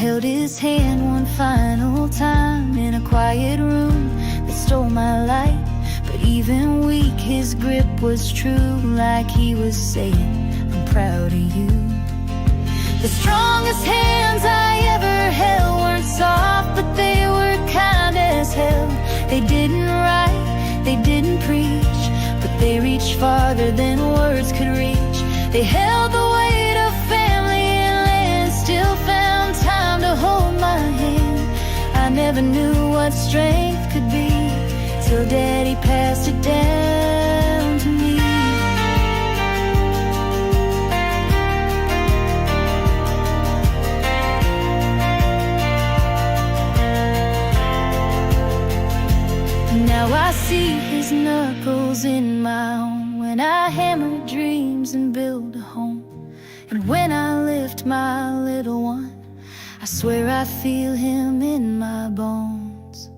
held his hand one final time in a quiet room that stole my light. But even weak, his grip was true, like he was saying, I'm proud of you. The strongest hands I ever held weren't soft, but they were kind as hell. They didn't write, they didn't preach, but they reached farther than words could reach. They held the weight of family and land, still found time to hold my hand. I never knew what strength could be till Daddy passed it down to me. Now I see his knuckles in my own when I hammer dreams and build a home. And when I lift my little one, I swear I feel him in my bones.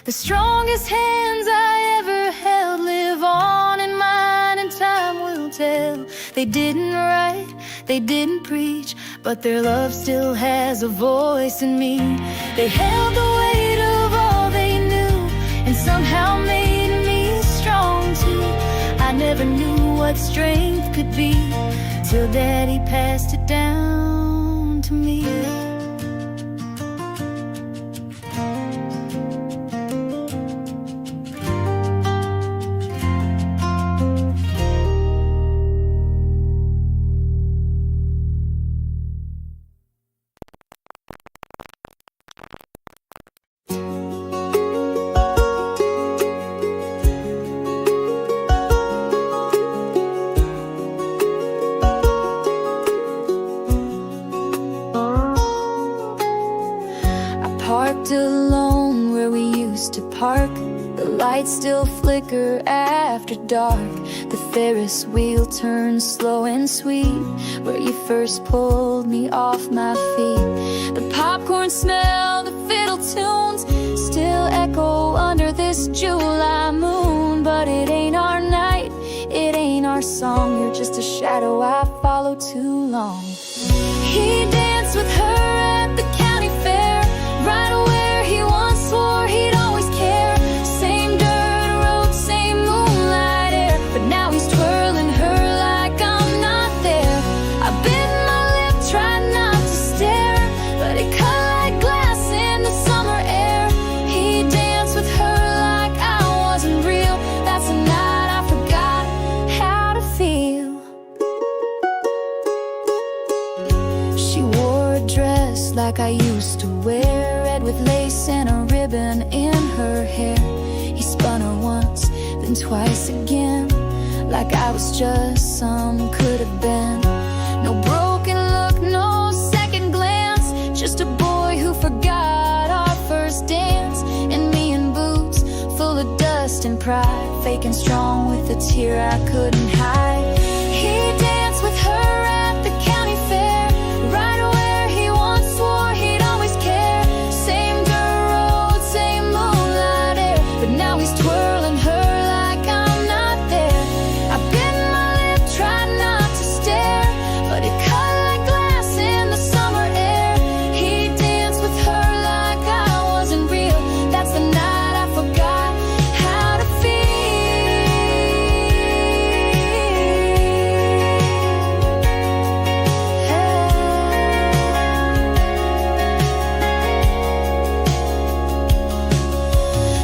The strongest hands I ever held live on in mine, and time will tell. They didn't write, they didn't preach, but their love still has a voice in me. They held the weight of all they knew and somehow made me strong too. I never knew what strength could be till Daddy passed it down to me. Parked alone where we used to park. The lights still flicker after dark. The Ferris wheel turns slow and sweet where you first pulled me off my feet. The popcorn smell, the fiddle tunes still echo under this July moon. But it ain't our night, it ain't our song. You're just a shadow I follow too long. He danced with her at the county fair, right where he once swore he'd always care. Same dirt road, same moonlight air, but now he's twirling her like I'm not there. I bit my lip, tried not to stare, but it cut like glass in the summer air. He danced with her like I wasn't real. That's the night I forgot how to feel. She wore a dress like I used to wear, red with lace and a ribbon in her hair. He spun her once, then twice again, like I was just some could have been. No broken look, no second glance, just a boy who forgot our first dance. And me in boots full of dust and pride, faking strong with a tear I couldn't hide. He danced with her at the county fair, right where he once swore he'd always care. Same dirt road, same moonlight air, but now he's twirling her like I'm not there. I bit my lip, tried not to stare, but it cut like glass in the summer air. He danced with her like I wasn't real. That's the night I forgot how to feel.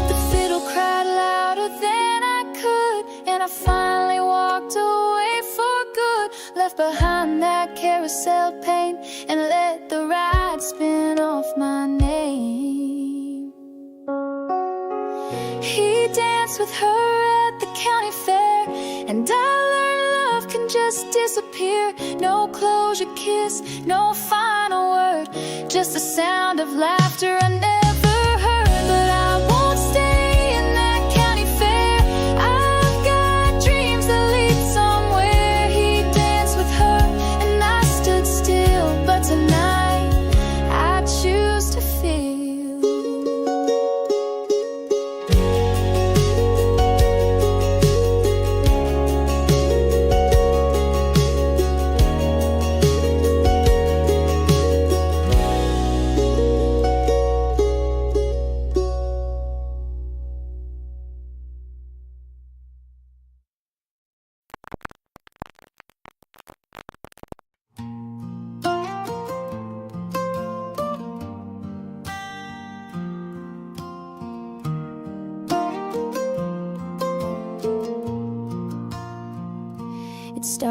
The fiddle cried louder than I could, and I finally walked away for good. Left behind that carousel pain and let the ride spin off my name. He danced with her at the county fair, and I learned love can just disappear. No closure kiss, no final word, just the sound of laughter I never heard. But I won't stay in that county fair. I've got dreams that lead somewhere. He danced with her and I stood still, but tonight I choose to feel.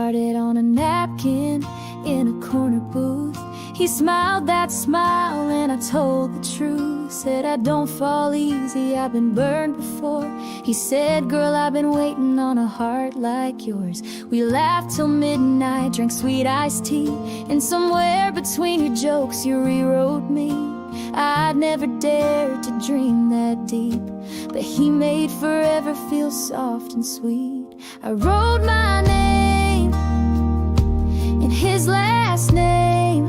started on a napkin in a corner booth. He smiled that smile and I told the truth. Said I don't fall easy, I've been burned before. He said, girl, I've been waiting on a heart like yours. We laughed till midnight, drank sweet iced tea, and somewhere between your jokes you rewrote me. I'd never dared to dream that deep, but he made forever feel soft and sweet. I wrote my name in his last name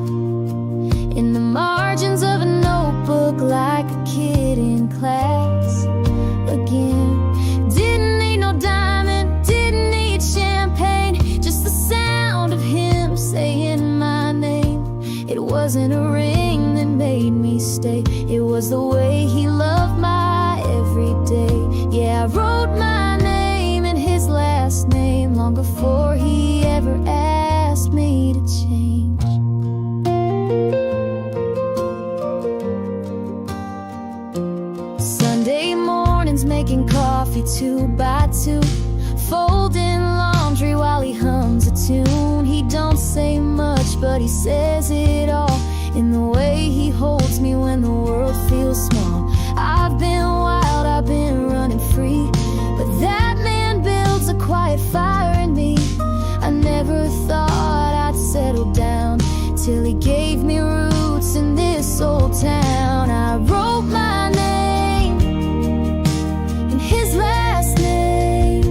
in the margins of a notebook like a kid in class again. Didn't need no diamond, didn't need champagne, just the sound of him saying my name. It wasn't a ring that made me stay, it was the way he loved my every day. Yeah, I wrote my name in his last name long before he ever asked me to change. Sunday mornings making coffee 2 by 2, folding laundry while he hums a tune. He don't say much, but he says it all in the way he holds me when the world feels small. I've been wild, I've been running free, but that man builds a quiet fire in me. I never thought I'd settle down till he gave me roots in this old town. I wrote my name in his last name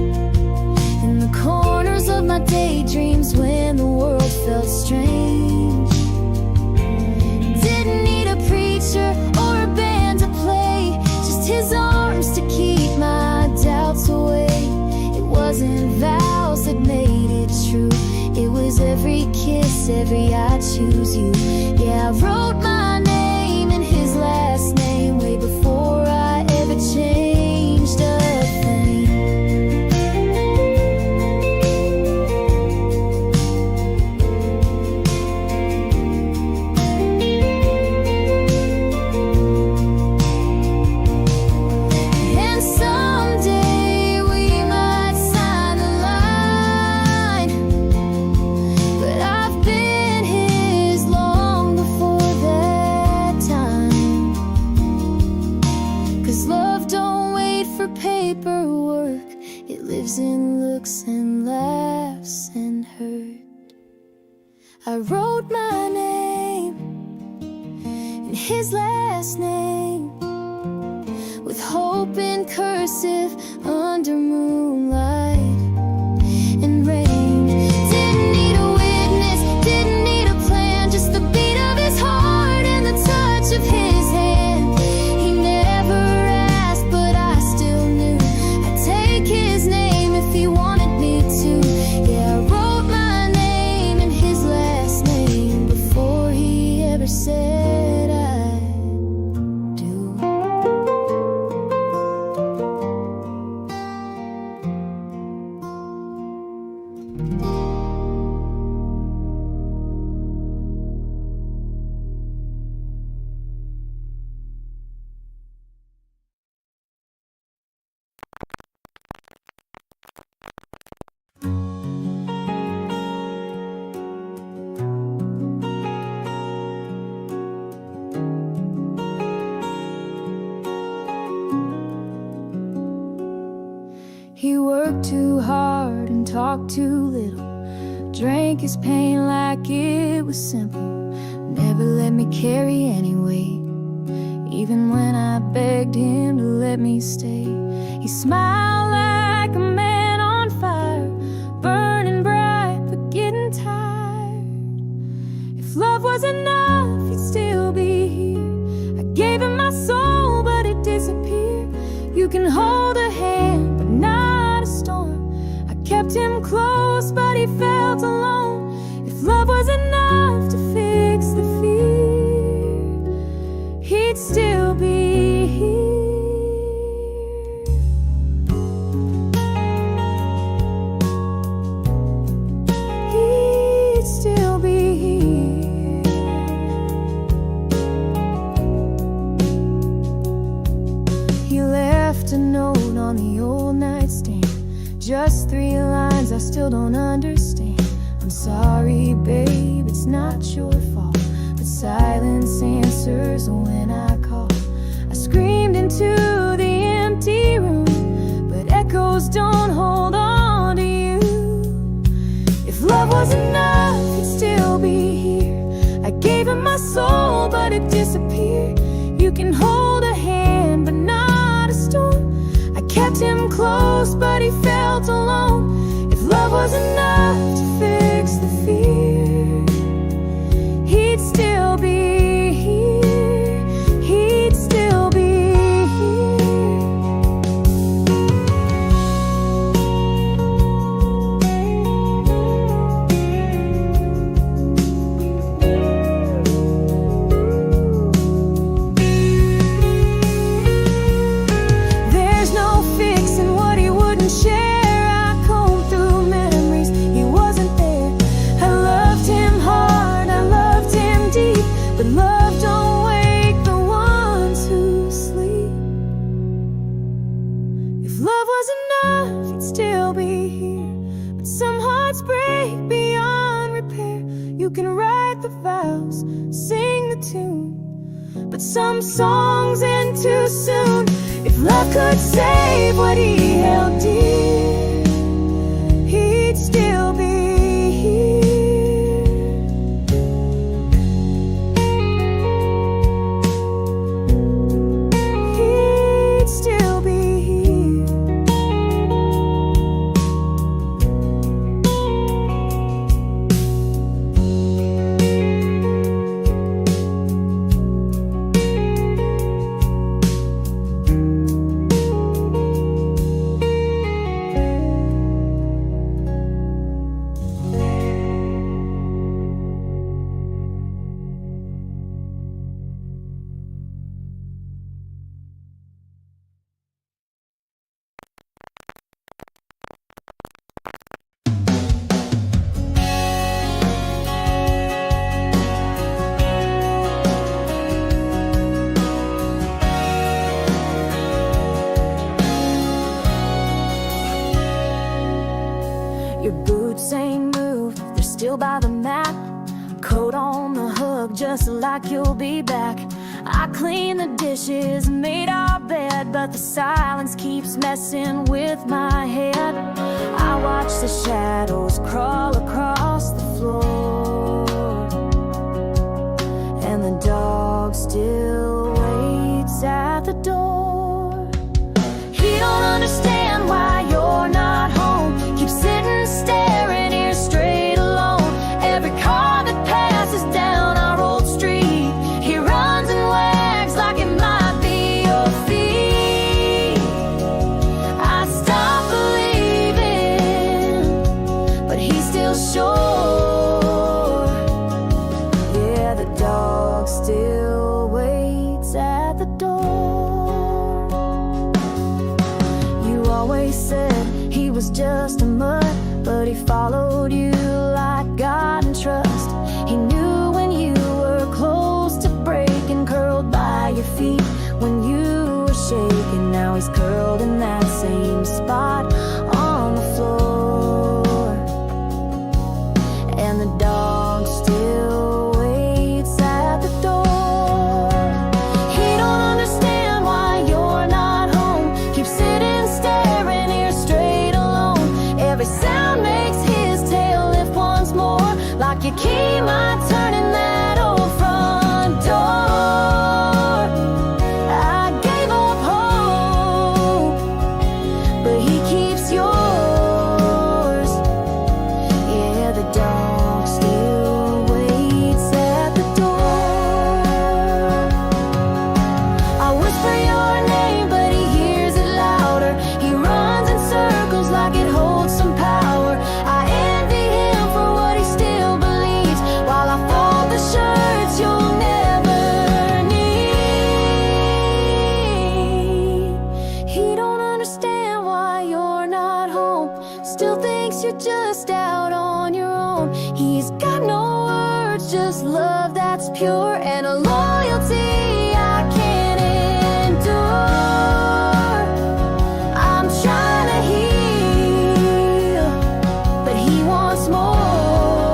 in the corners of my daydreams when the world felt strange. Didn't need a preacher or a band to play, just his arms to keep my doubts away. It wasn't vows that made it true, it was every kiss, every I choose you. Yeah, I wrote my name in his last name way before I ever changed a thing. And someday we might sign the line, but I've been his long before that time. 'Cause love don't wait for paperwork, it lives in looks and laughs and hurt. I wrote my name in his last name with hope in cursive under moonlight and rain. Didn't need a witness, didn't need a plan, just the beat of his heart and the touch of his hand. He never asked, but I still knew I'd take his name if he wanted me to. Yeah, I wrote my name in his last name before he ever said I do. He worked too hard and talked too little, drank his pain like it was simple, never let me carry any weight, even when I begged him to let me stay. He smiled like a man on fire, burning bright but getting tired. If love was enough, he'd still be here. I gave him my soul, but it disappeared. You can hold a hand, but not a storm. I kept him close, but he felt alone. If love was enough to fix the fear, he'd still be here. He'd still be here. He left a note on the old nightstand, just 3 lines I still don't understand. I'm sorry, babe, it's not your fault, but silence answers when I call. I screamed into the empty room, but echoes don't hold on to you. If love was enough, it'd still be here. I gave him my soul, but it disappeared. You can hold a hand, but not a stone. I kept him close, but he felt alone. If love was enough to fix the fear, he'd still be here. He'd still be some songs end too soon. If love could save what he held dear, he'd still be here. He'd still be here. Your boots ain't moved, they're still by the mat. Coat on the hook, just like you'll be back. I cleaned the dishes, made our bed, but the silence keeps messing with my head. I watch the shadows crawl across the floor, and the dog still waits at the door. He don't understand why you're not home. Keep sitting, staring here straight alone. Every car that passes down our old street, he runs and wags like it might be your feet. I stopped believing, but he's still sure. Yeah, the dog still waits at the door. You always said he was just a mutt, but he followed you like God and trust. He knew when you were close to breaking, curled by your feet when you were shaking. Now he's curled in that same spot on the floor, and the dog still waits at the door. He don't understand why you're not home. Keep sitting, staring here straight alone. Every sound makes his tail lift once more, like your key might turn in that old front door. I gave up hope, but he keeps yours. Yeah, the dog still waits at the door. I whisper your name, but he hears it louder. He runs in circles like it holds some power. I envy him for what he still believes, while I fold the shirts you'll never need. He don't understand why you're not home, still thinks you're just out on your own. He's got no words, just love that's pure, and a loyalty I can't endure. I'm trying to heal, but he wants more.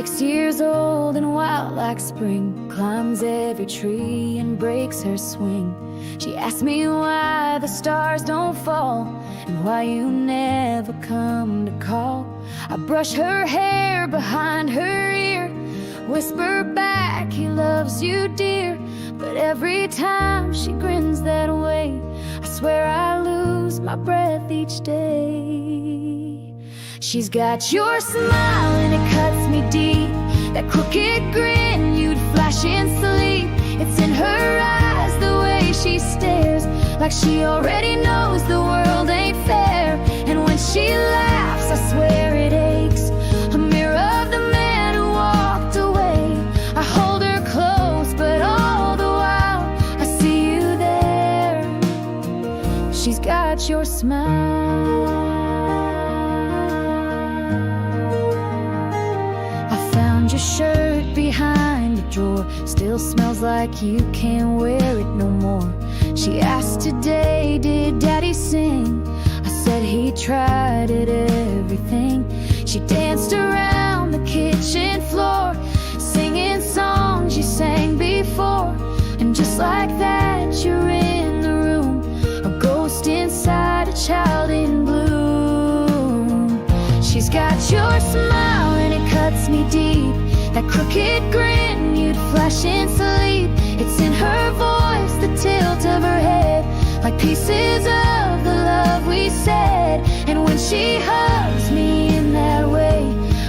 6 years old and wild like spring, climbs every tree and breaks her swing. She asks me why the stars don't fall and why you never come to call. I brush her hair behind her ear, whisper back, he loves you, dear. But every time she grins that way, I swear I lose my breath each day. She's got your smile and it cuts me deep, that crooked grin you'd flash in sleep. It's in her eyes, the way she stares, like she already knows the world ain't fair. And when she laughs, I swear it aches, a mirror of the man who walked away. I hold her close, but all the while I see you there. She's got your smile. Your shirt behind the drawer still smells like you can't wear it no more. She asked today, did Daddy sing? I said he tried it, everything. She danced around the kitchen floor, singing songs you sang before. And just like that, you're in the room, a ghost inside a child in bloom. She's got your smile and it cuts me deep, that crooked grin you'd flash in sleep. It's in her voice, the tilt of her head, like pieces of the love we said. And when she hugs me in that way,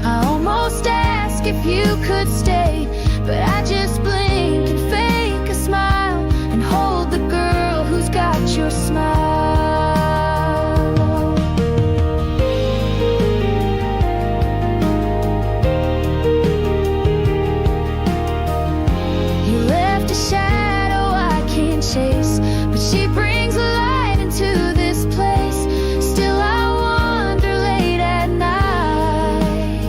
I almost ask if you could stay, but I just blink and fake a smile and hold the girl who's got your smile. But she brings light into this place. Still I wonder late at night,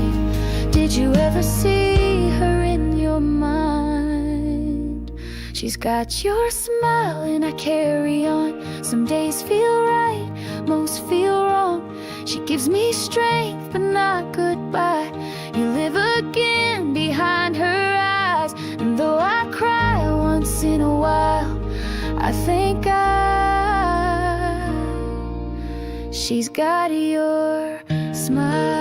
did you ever see her in your mind? She's got your smile and I carry on. Some days feel right, most feel wrong. She gives me strength but not goodbye. You live again behind her eyes, and though I cry once in a while, I think she's got your smile.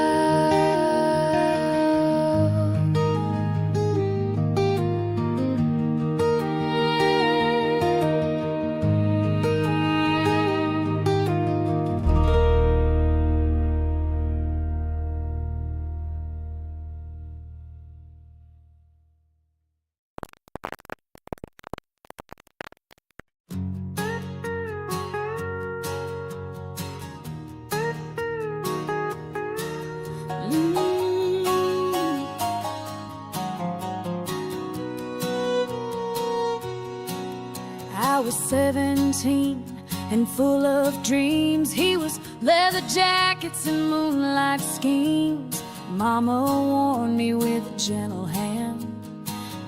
I was 17 and full of dreams. He was leather jackets and moonlight schemes. Mama warned me with a gentle hand,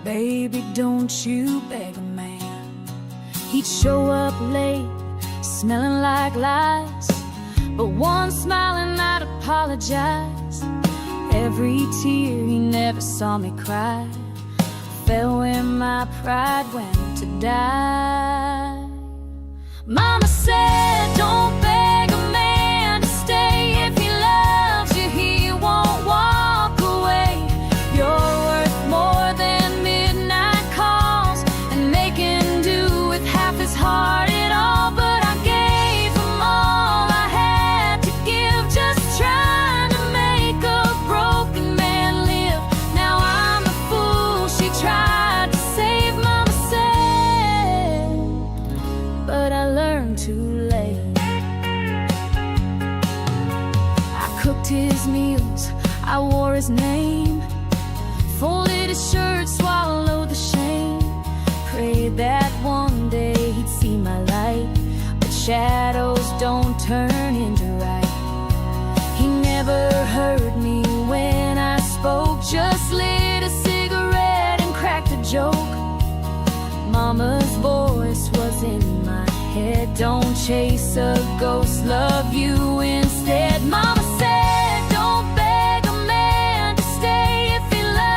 baby, don't you beg a man. He'd show up late, smelling like lies, but one smile and I'd apologize. Every tear, he never saw me cry, fell where my pride went to die. Mama said, don't beg a man to stay. If he loves you, he won't walk away. You're worth more than midnight calls, and they can do with half his heart at all. But I gave him all I had to give, just trying to make a broken man live. Now I'm the fool she tried to save, Mama said, but I learned too late. I cooked his meals, I wore his name, folded his shirt, swallowed the shame, prayed that one day he'd see my light. But shadows don't turn into right. He never heard me when I spoke, just lit a cigarette and cracked a joke. Mama's voice was in my head, don't chase a ghost, love you instead. Mama said, don't beg a man to stay. If he loves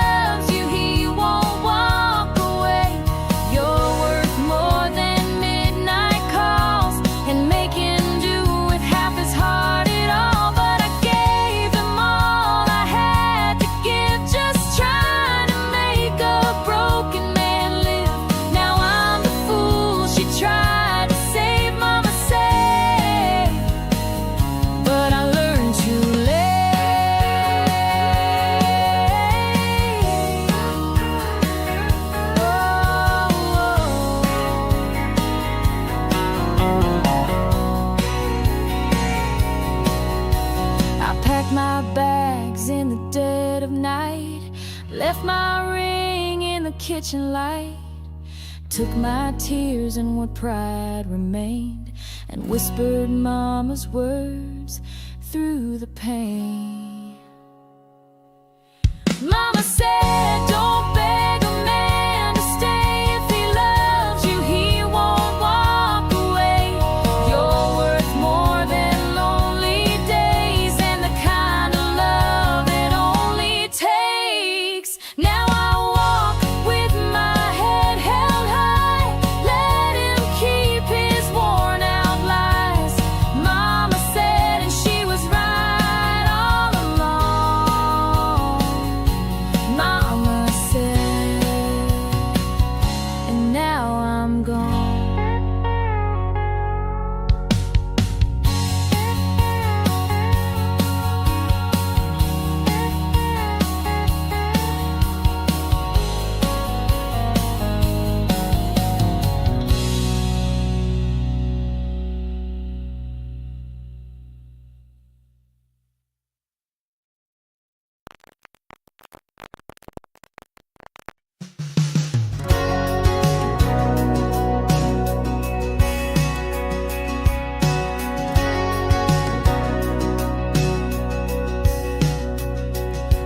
Packed my bags in the dead of night, left my ring in the kitchen light, took my tears and what pride remained, and whispered mama's words through the pain. Mama said, don't beg a man to stay. If he loves you, he won't walk away. You're worth more than lonely days and the kind of love it only takes. Now I walk with my head held high, let him keep his worn out lies. Mama said, and she was right all along. Mama said, and now I'm gone.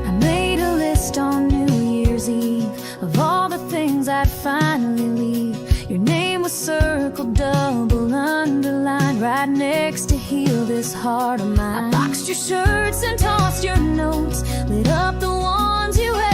I made a list on New Year's Eve of all the things I'd finally leave. Your name was circled, double underlined, right next to heal this heart of mine. I boxed your shirts and tossed your notes, lit up the ones you had